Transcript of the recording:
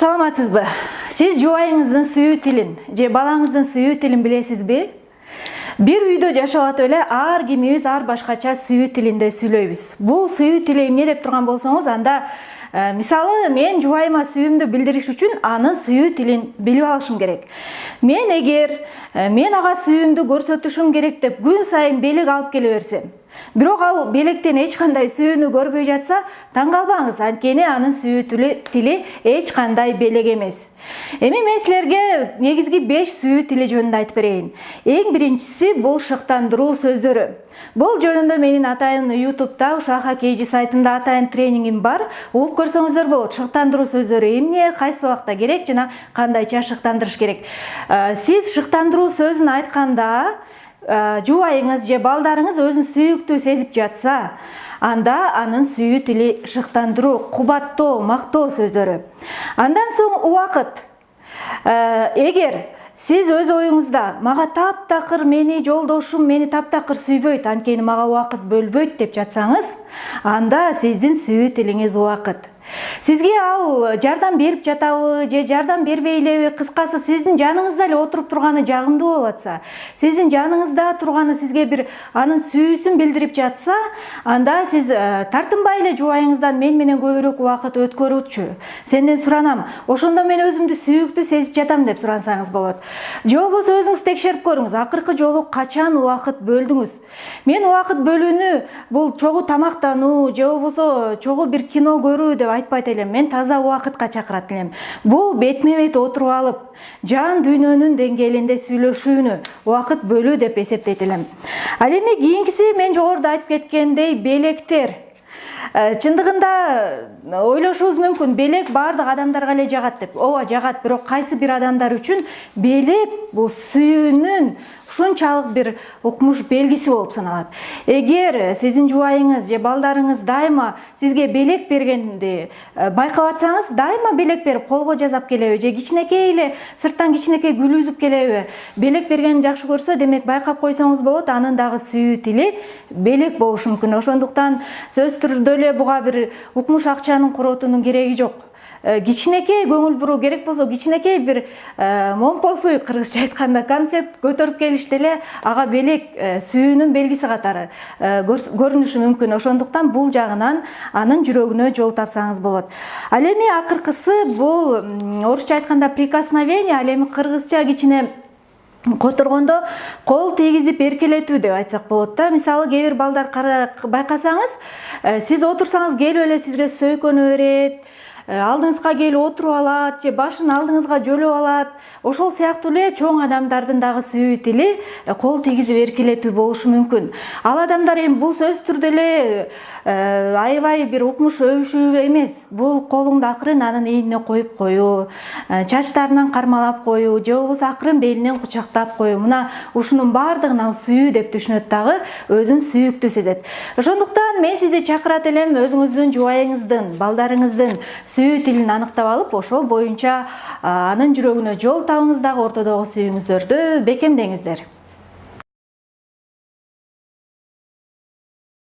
Саламатсызбы? Сиз жубайыңыздын сүйүү тилин же балаңыздын сүйүү тилин билесизби? Бир үйдө жашап атып эле ар кимибиз ар башкача сүйүү тилинде сүйлөйбүз. Бул сүйүү тили эмне деп турган болсоңуз, анда мисалы мен жубайыма сүйүүмдү билдириш үчүн анын сүйүү тилин билип алышым керек. Мен эгер мен ага сүйүүмдү көрсөтүшүм керек деп күн сайын белек алып келе берсем, бирок ал белектен эч кандай сүйүүнү көрбөй жатса, таң калбаңыз, анткени анын сүйүү тили эч кандай белек эмес. Эми мен силерге негизги 5 сүйүү тили жөнүндө айтып берейин. Эң биринчиси бул шыктандыруу сөздөрү. Бул жөнүндө менин атайын YouTube'да Ушаха KG сайтында атайын тренингим бар. Угуп көрсөңүздөр болот. Шыктандыруу сөздөрү эмне, кайсы убакта керек жана кандайча шыктандырыш керек. Сиз шыктандыруу сөзүн айтканда жубайыңыз же балдарыңыз өзүн сүйүктүү сезип жатса, анда анын сүйүү тили шыктандыруу, кубаттоо, мактоо сөздөрү. Андан соң убакыт. Эгер сиз өз оюңузда мага таптакыр мени жолдошум мени таптакыр сүйбөйт, анткени мага убакыт бөлбөйт деп жатсаңыз, анда сиздин сүйүү тилиңиз убакыт. Сизге ал жардам берип жатабы же жардам бербейлеби, кыскасы сиздин жаныңызда эле отуруп турганы жагымдуу болуп атса, сиздин жаныңызда турганы сизге бир анын сүйүүсүн билдирип жатса, анда сиз тартынбай эле жубайыңыздан мен менен көбүрөөк убакыт өткөрүүчү, сенден суранам, ошондо мен өзүмдү сүйүктүү сезип жатам деп сурансаңыз болот. Же болбосо өзүңүз текшерип көрүңүз, акыркы жолу качан убакыт бөлдүңүз? Мен убакыт бөлүүнү бул чогуу тамактануу же болбосо чогуу бир кино көрүү деп айтпайт элем. Мен таза убакытка чакырат элем. Бул бетме-бет отуруп алып, жан дүйнөнүн деңгээлинде сүйлөшүүнү убакыт бөлүү деп эсептейт элем. Ал эми кийинкиси мен жогоруда айтып кеткендей белектер. Чындыгында ойлошубуз мүмкүн, белек бардык адамдарга эле жагат деп. Ооба, жагат, бирок кайсы бир адамдар үчүн белек бул сүйүүнүн ушунчалык бир укмуш белгиси болуп саналат. Эгер сиздин жубайыңыз же балдарыңыз дайыма сизге белек бергенди байкап атсаңыз, дайыма белек берип колго жасап келеби же кичинекей эле сырттан кичинекей гүл үзүп келеби, белек бергенин жакшы көрсө, демек байкап койсоңуз болот, анын дагы сүйүү тили белек болушу мүмкүн. Ошондуктан сөз түрдө эле буга бир укмуш акчанын коротуунун кереги жок. Кичинекей көңүл буруу керек болсо, кичинекей бир момпосуй, кыргызча айтканда, конфет көтөрүп келишти эле ага белек сүйүүнүн белгиси катары көрүнүшү мүмкүн. Ошондуктан бул жагынан анын жүрөгүнө жол тапсаңыз болот. Ал эми акыркысы бул орусча айтканда прикосновение, ал эми кыргызча кичине которгондо кол тийгизип эркелетүү деп айтсак болот да. Мисалы, кээ бир балдар байкасаңыз, сиз отурсаңыз келип эле сизге сөйкөнө берет, алдыңызга келип отуруп алат же башын алдыңызга жөлөп алат. Ошол сыяктуу эле чоң адамдардын дагы сүйүү тили кол тийгизип эркелетүү болушу мүмкүн. Ал адамдар эми бул сөз түрдө эле аябай бир укмуш өбүшүү эмес. Бул колуңду акырын анын ийине коюп коюу, чачтарынан кармалап коюу, же болбосо акырын белинен кучактап коюу. Мына ушунун бардыгын ал сүйүү деп түшүнөт, дагы өзүн сүйүктүү сезет. Ошондуктан мен сизди чакырат элем, өзүңүздүн жубайыңыздын, балдарыңыздын сүйүү тилин аныктап алып, ошол боюнча анын жүрөгүнө жол табыңыз, дагы ортодогу сүйүүңүздөрдү бекемдеңиздер.